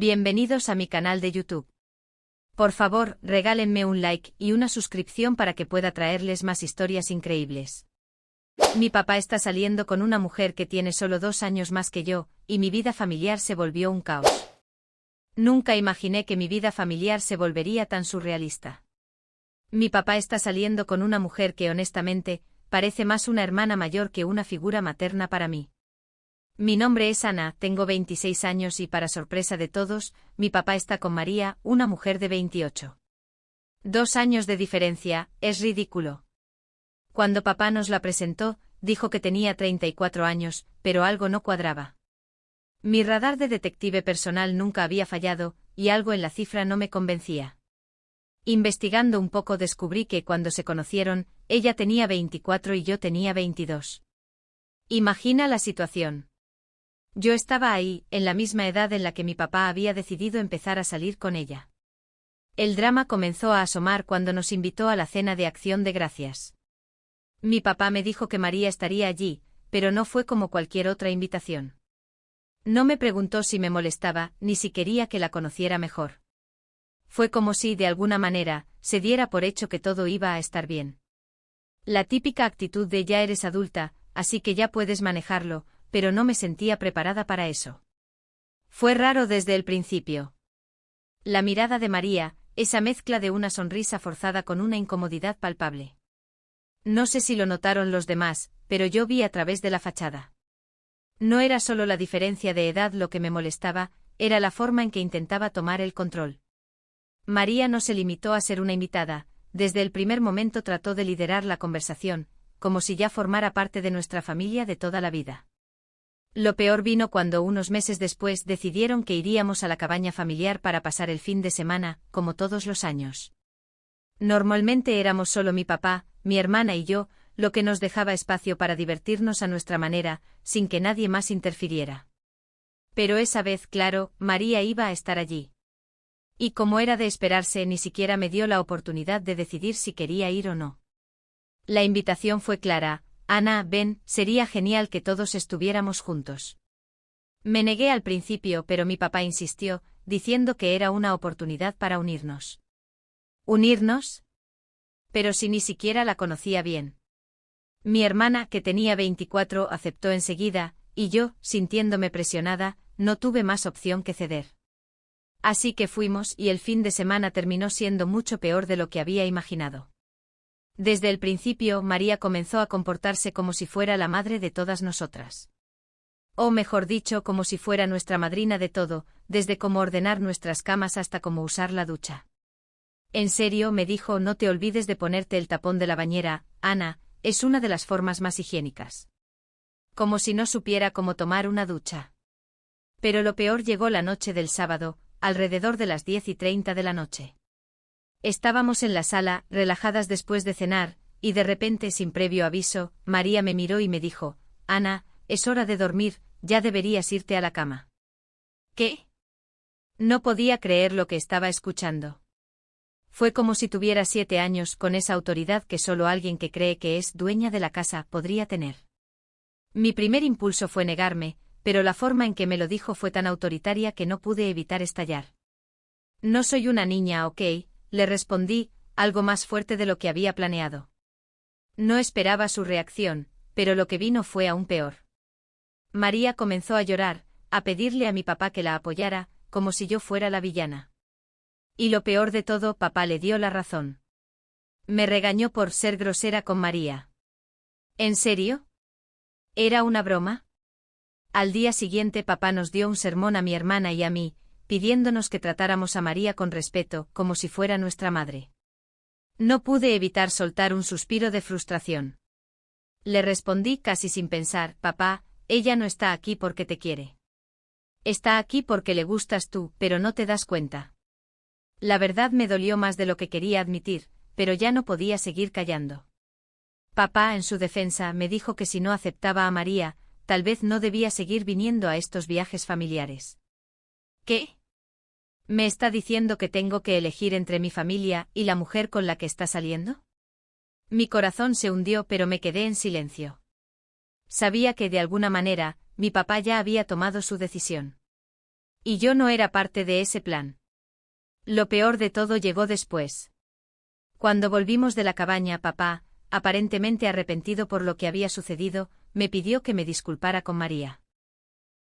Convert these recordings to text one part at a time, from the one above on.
Bienvenidos a mi canal de YouTube. Por favor, regálenme un like y una suscripción para que pueda traerles más historias increíbles. Mi papá está saliendo con una mujer que tiene solo 2 años más que yo, y mi vida familiar se volvió un caos. Nunca imaginé que mi vida familiar se volvería tan surrealista. Mi papá está saliendo con una mujer que honestamente, parece más una hermana mayor que una figura materna para mí. Mi nombre es Ana, tengo 26 años y para sorpresa de todos, mi papá está con María, una mujer de 28. 2 años de diferencia, es ridículo. Cuando papá nos la presentó, dijo que tenía 34 años, pero algo no cuadraba. Mi radar de detective personal nunca había fallado, y algo en la cifra no me convencía. Investigando un poco descubrí que cuando se conocieron, ella tenía 24 y yo tenía 22. Imagina la situación. Yo estaba ahí, en la misma edad en la que mi papá había decidido empezar a salir con ella. El drama comenzó a asomar cuando nos invitó a la cena de Acción de Gracias. Mi papá me dijo que María estaría allí, pero no fue como cualquier otra invitación. No me preguntó si me molestaba, ni si quería que la conociera mejor. Fue como si, de alguna manera, se diera por hecho que todo iba a estar bien. La típica actitud de ya eres adulta, así que ya puedes manejarlo, pero no me sentía preparada para eso. Fue raro desde el principio. La mirada de María, esa mezcla de una sonrisa forzada con una incomodidad palpable. No sé si lo notaron los demás, pero yo vi a través de la fachada. No era solo la diferencia de edad lo que me molestaba, era la forma en que intentaba tomar el control. María no se limitó a ser una invitada, desde el primer momento trató de liderar la conversación, como si ya formara parte de nuestra familia de toda la vida. Lo peor vino cuando unos meses después decidieron que iríamos a la cabaña familiar para pasar el fin de semana, como todos los años. Normalmente éramos solo mi papá, mi hermana y yo, lo que nos dejaba espacio para divertirnos a nuestra manera, sin que nadie más interfiriera. Pero esa vez, claro, María iba a estar allí. Y como era de esperarse, ni siquiera me dio la oportunidad de decidir si quería ir o no. La invitación fue clara: Ana, ven, sería genial que todos estuviéramos juntos. Me negué al principio, pero mi papá insistió, diciendo que era una oportunidad para unirnos. ¿Unirnos? Pero si ni siquiera la conocía bien. Mi hermana, que tenía 24, aceptó enseguida, y yo, sintiéndome presionada, no tuve más opción que ceder. Así que fuimos y el fin de semana terminó siendo mucho peor de lo que había imaginado. Desde el principio, María comenzó a comportarse como si fuera la madre de todas nosotras. O mejor dicho, como si fuera nuestra madrina de todo, desde cómo ordenar nuestras camas hasta cómo usar la ducha. En serio, me dijo, no te olvides de ponerte el tapón de la bañera, Ana, es una de las formas más higiénicas. Como si no supiera cómo tomar una ducha. Pero lo peor llegó la noche del sábado, alrededor de las 10:30 de la noche. Estábamos en la sala, relajadas después de cenar, y de repente, sin previo aviso, María me miró y me dijo, Ana, es hora de dormir, ya deberías irte a la cama. ¿Qué? No podía creer lo que estaba escuchando. Fue como si tuviera 7 años, con esa autoridad que solo alguien que cree que es dueña de la casa podría tener. Mi primer impulso fue negarme, pero la forma en que me lo dijo fue tan autoritaria que no pude evitar estallar. No soy una niña, ¿ok?, le respondí, algo más fuerte de lo que había planeado. No esperaba su reacción, pero lo que vino fue aún peor. María comenzó a llorar, a pedirle a mi papá que la apoyara, como si yo fuera la villana. Y lo peor de todo, papá le dio la razón. Me regañó por ser grosera con María. ¿En serio? ¿Era una broma? Al día siguiente papá nos dio un sermón a mi hermana y a mí, pidiéndonos que tratáramos a María con respeto, como si fuera nuestra madre. No pude evitar soltar un suspiro de frustración. Le respondí casi sin pensar, papá, ella no está aquí porque te quiere. Está aquí porque le gustas tú, pero no te das cuenta. La verdad me dolió más de lo que quería admitir, pero ya no podía seguir callando. Papá, en su defensa, me dijo que si no aceptaba a María, tal vez no debía seguir viniendo a estos viajes familiares. ¿Qué? ¿Me está diciendo que tengo que elegir entre mi familia y la mujer con la que está saliendo? Mi corazón se hundió, pero me quedé en silencio. Sabía que de alguna manera, mi papá ya había tomado su decisión. Y yo no era parte de ese plan. Lo peor de todo llegó después. Cuando volvimos de la cabaña, papá, aparentemente arrepentido por lo que había sucedido, me pidió que me disculpara con María.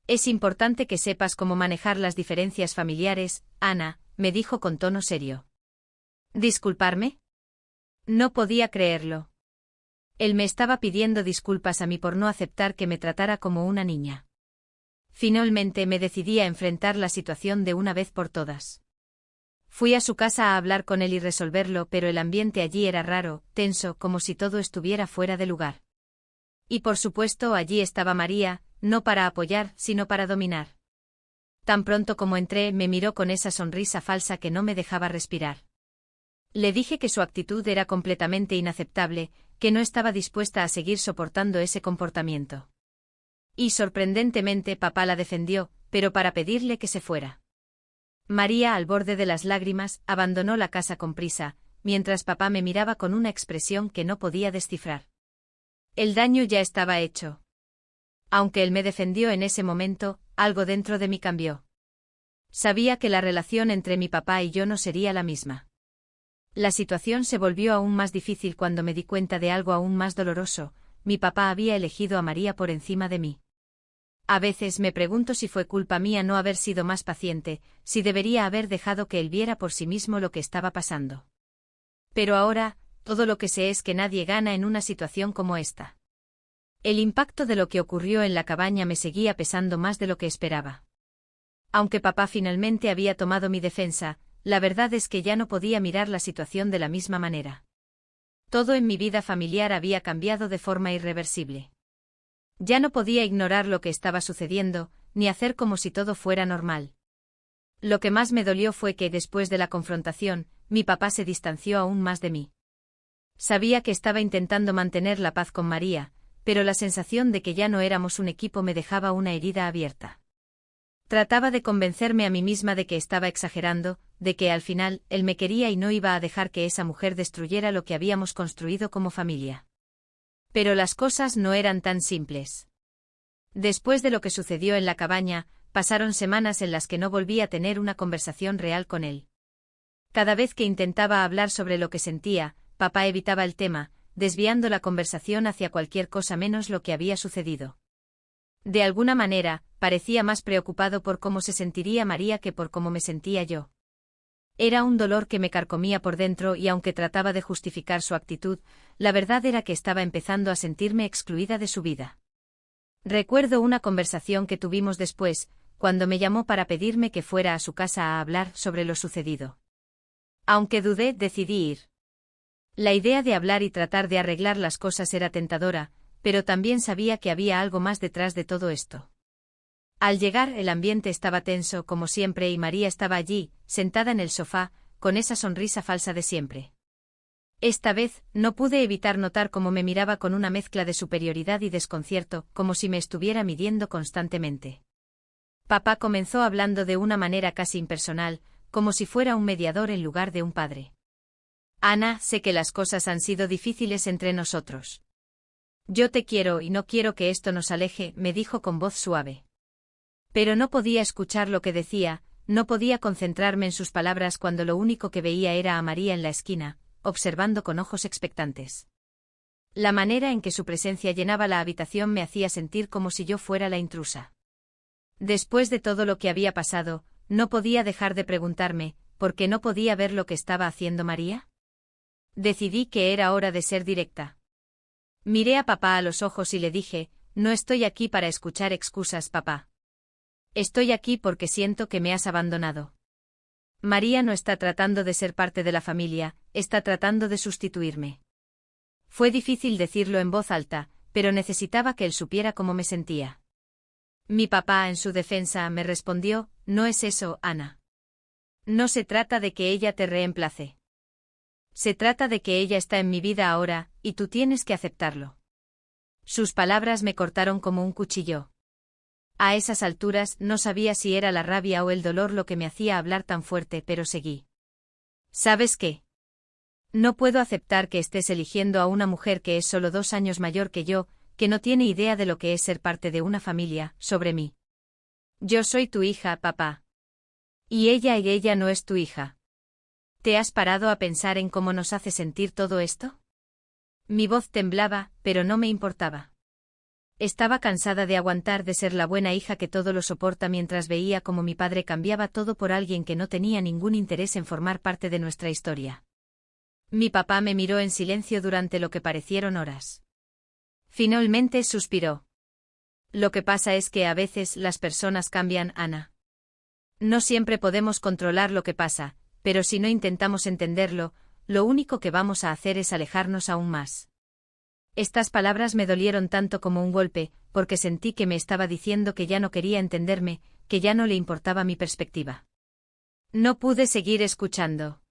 Es importante que sepas cómo manejar las diferencias familiares, Ana, me dijo con tono serio. ¿Disculparme? No podía creerlo. Él me estaba pidiendo disculpas a mí por no aceptar que me tratara como una niña. Finalmente me decidí a enfrentar la situación de una vez por todas. Fui a su casa a hablar con él y resolverlo, pero el ambiente allí era raro, tenso, como si todo estuviera fuera de lugar. Y por supuesto allí estaba María, no para apoyar, sino para dominar. Tan pronto como entré, me miró con esa sonrisa falsa que no me dejaba respirar. Le dije que su actitud era completamente inaceptable, que no estaba dispuesta a seguir soportando ese comportamiento. Y sorprendentemente papá la defendió, pero para pedirle que se fuera. María, al borde de las lágrimas, abandonó la casa con prisa, mientras papá me miraba con una expresión que no podía descifrar. El daño ya estaba hecho. Aunque él me defendió en ese momento, algo dentro de mí cambió. Sabía que la relación entre mi papá y yo no sería la misma. La situación se volvió aún más difícil cuando me di cuenta de algo aún más doloroso: mi papá había elegido a María por encima de mí. A veces me pregunto si fue culpa mía no haber sido más paciente, si debería haber dejado que él viera por sí mismo lo que estaba pasando. Pero ahora, todo lo que sé es que nadie gana en una situación como esta. El impacto de lo que ocurrió en la cabaña me seguía pesando más de lo que esperaba. Aunque papá finalmente había tomado mi defensa, la verdad es que ya no podía mirar la situación de la misma manera. Todo en mi vida familiar había cambiado de forma irreversible. Ya no podía ignorar lo que estaba sucediendo, ni hacer como si todo fuera normal. Lo que más me dolió fue que, después de la confrontación, mi papá se distanció aún más de mí. Sabía que estaba intentando mantener la paz con María, pero la sensación de que ya no éramos un equipo me dejaba una herida abierta. Trataba de convencerme a mí misma de que estaba exagerando, de que al final él me quería y no iba a dejar que esa mujer destruyera lo que habíamos construido como familia. Pero las cosas no eran tan simples. Después de lo que sucedió en la cabaña, pasaron semanas en las que no volví a tener una conversación real con él. Cada vez que intentaba hablar sobre lo que sentía, papá evitaba el tema, desviando la conversación hacia cualquier cosa menos lo que había sucedido. De alguna manera, parecía más preocupado por cómo se sentiría María que por cómo me sentía yo. Era un dolor que me carcomía por dentro y aunque trataba de justificar su actitud, la verdad era que estaba empezando a sentirme excluida de su vida. Recuerdo una conversación que tuvimos después, cuando me llamó para pedirme que fuera a su casa a hablar sobre lo sucedido. Aunque dudé, decidí ir. La idea de hablar y tratar de arreglar las cosas era tentadora, pero también sabía que había algo más detrás de todo esto. Al llegar, el ambiente estaba tenso como siempre y María estaba allí, sentada en el sofá, con esa sonrisa falsa de siempre. Esta vez, no pude evitar notar cómo me miraba con una mezcla de superioridad y desconcierto, como si me estuviera midiendo constantemente. Papá comenzó hablando de una manera casi impersonal, como si fuera un mediador en lugar de un padre. Ana, sé que las cosas han sido difíciles entre nosotros. Yo te quiero y no quiero que esto nos aleje, me dijo con voz suave. Pero no podía escuchar lo que decía, no podía concentrarme en sus palabras cuando lo único que veía era a María en la esquina, observando con ojos expectantes. La manera en que su presencia llenaba la habitación me hacía sentir como si yo fuera la intrusa. Después de todo lo que había pasado, no podía dejar de preguntarme, ¿por qué no podía ver lo que estaba haciendo María? Decidí que era hora de ser directa. Miré a papá a los ojos y le dije, no estoy aquí para escuchar excusas, papá. Estoy aquí porque siento que me has abandonado. María no está tratando de ser parte de la familia, está tratando de sustituirme. Fue difícil decirlo en voz alta, pero necesitaba que él supiera cómo me sentía. Mi papá, en su defensa, me respondió, no es eso, Ana. No se trata de que ella te reemplace. Se trata de que ella está en mi vida ahora, y tú tienes que aceptarlo. Sus palabras me cortaron como un cuchillo. A esas alturas no sabía si era la rabia o el dolor lo que me hacía hablar tan fuerte, pero seguí. ¿Sabes qué? No puedo aceptar que estés eligiendo a una mujer que es solo 2 años mayor que yo, que no tiene idea de lo que es ser parte de una familia, sobre mí. Yo soy tu hija, papá. Y ella no es tu hija. ¿Te has parado a pensar en cómo nos hace sentir todo esto? Mi voz temblaba, pero no me importaba. Estaba cansada de aguantar de ser la buena hija que todo lo soporta mientras veía cómo mi padre cambiaba todo por alguien que no tenía ningún interés en formar parte de nuestra historia. Mi papá me miró en silencio durante lo que parecieron horas. Finalmente suspiró. Lo que pasa es que a veces las personas cambian, Ana. No siempre podemos controlar lo que pasa, pero si no intentamos entenderlo, lo único que vamos a hacer es alejarnos aún más. Estas palabras me dolieron tanto como un golpe, porque sentí que me estaba diciendo que ya no quería entenderme, que ya no le importaba mi perspectiva. No pude seguir escuchando.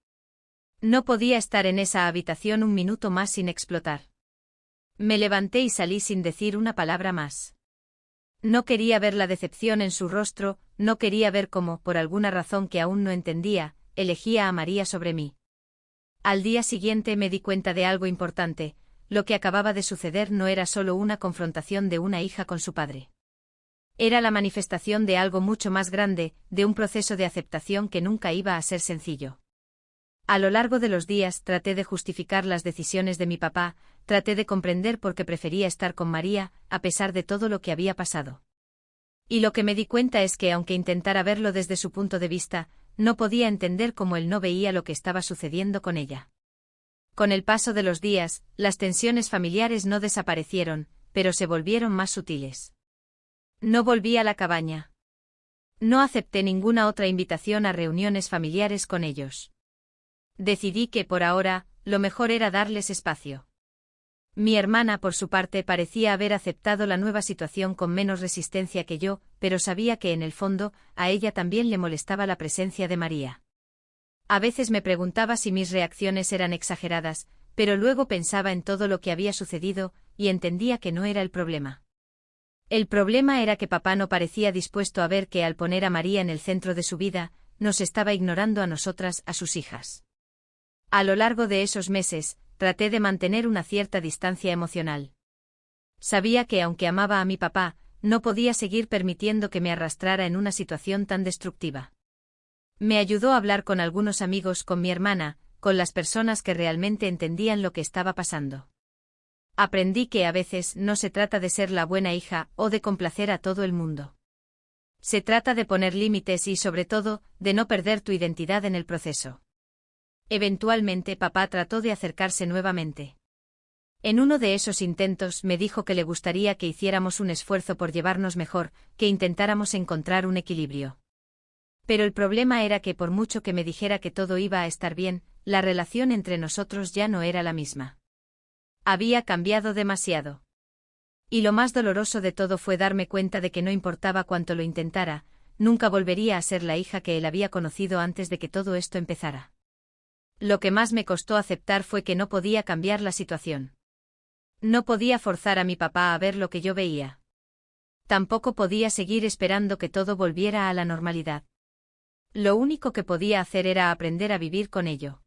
No podía estar en esa habitación un minuto más sin explotar. Me levanté y salí sin decir una palabra más. No quería ver la decepción en su rostro, no quería ver cómo, por alguna razón que aún no entendía, elegía a María sobre mí. Al día siguiente me di cuenta de algo importante. Lo que acababa de suceder no era solo una confrontación de una hija con su padre. Era la manifestación de algo mucho más grande, de un proceso de aceptación que nunca iba a ser sencillo. A lo largo de los días traté de justificar las decisiones de mi papá, traté de comprender por qué prefería estar con María, a pesar de todo lo que había pasado. Y lo que me di cuenta es que aunque intentara verlo desde su punto de vista, no podía entender cómo él no veía lo que estaba sucediendo con ella. Con el paso de los días, las tensiones familiares no desaparecieron, pero se volvieron más sutiles. No volví a la cabaña. No acepté ninguna otra invitación a reuniones familiares con ellos. Decidí que, por ahora, lo mejor era darles espacio. Mi hermana, por su parte, parecía haber aceptado la nueva situación con menos resistencia que yo, pero sabía que en el fondo, a ella también le molestaba la presencia de María. A veces me preguntaba si mis reacciones eran exageradas, pero luego pensaba en todo lo que había sucedido, y entendía que no era el problema. El problema era que papá no parecía dispuesto a ver que al poner a María en el centro de su vida, nos estaba ignorando a nosotras, a sus hijas. A lo largo de esos meses, traté de mantener una cierta distancia emocional. Sabía que aunque amaba a mi papá, no podía seguir permitiendo que me arrastrara en una situación tan destructiva. Me ayudó a hablar con algunos amigos, con mi hermana, con las personas que realmente entendían lo que estaba pasando. Aprendí que a veces no se trata de ser la buena hija o de complacer a todo el mundo. Se trata de poner límites y, sobre todo, de no perder tu identidad en el proceso. Eventualmente papá trató de acercarse nuevamente. En uno de esos intentos me dijo que le gustaría que hiciéramos un esfuerzo por llevarnos mejor, que intentáramos encontrar un equilibrio. Pero el problema era que por mucho que me dijera que todo iba a estar bien, la relación entre nosotros ya no era la misma. Había cambiado demasiado. Y lo más doloroso de todo fue darme cuenta de que no importaba cuánto lo intentara, nunca volvería a ser la hija que él había conocido antes de que todo esto empezara. Lo que más me costó aceptar fue que no podía cambiar la situación. No podía forzar a mi papá a ver lo que yo veía. Tampoco podía seguir esperando que todo volviera a la normalidad. Lo único que podía hacer era aprender a vivir con ello.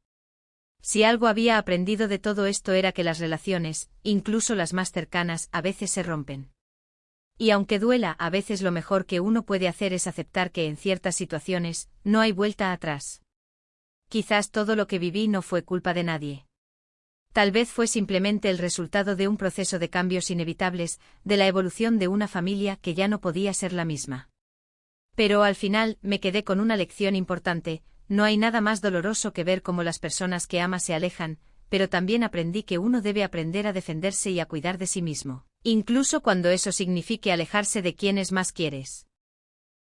Si algo había aprendido de todo esto era que las relaciones, incluso las más cercanas, a veces se rompen. Y aunque duela, a veces lo mejor que uno puede hacer es aceptar que en ciertas situaciones, no hay vuelta atrás. Quizás todo lo que viví no fue culpa de nadie. Tal vez fue simplemente el resultado de un proceso de cambios inevitables, de la evolución de una familia que ya no podía ser la misma. Pero al final, me quedé con una lección importante: no hay nada más doloroso que ver cómo las personas que ama se alejan, pero también aprendí que uno debe aprender a defenderse y a cuidar de sí mismo, incluso cuando eso signifique alejarse de quienes más quieres.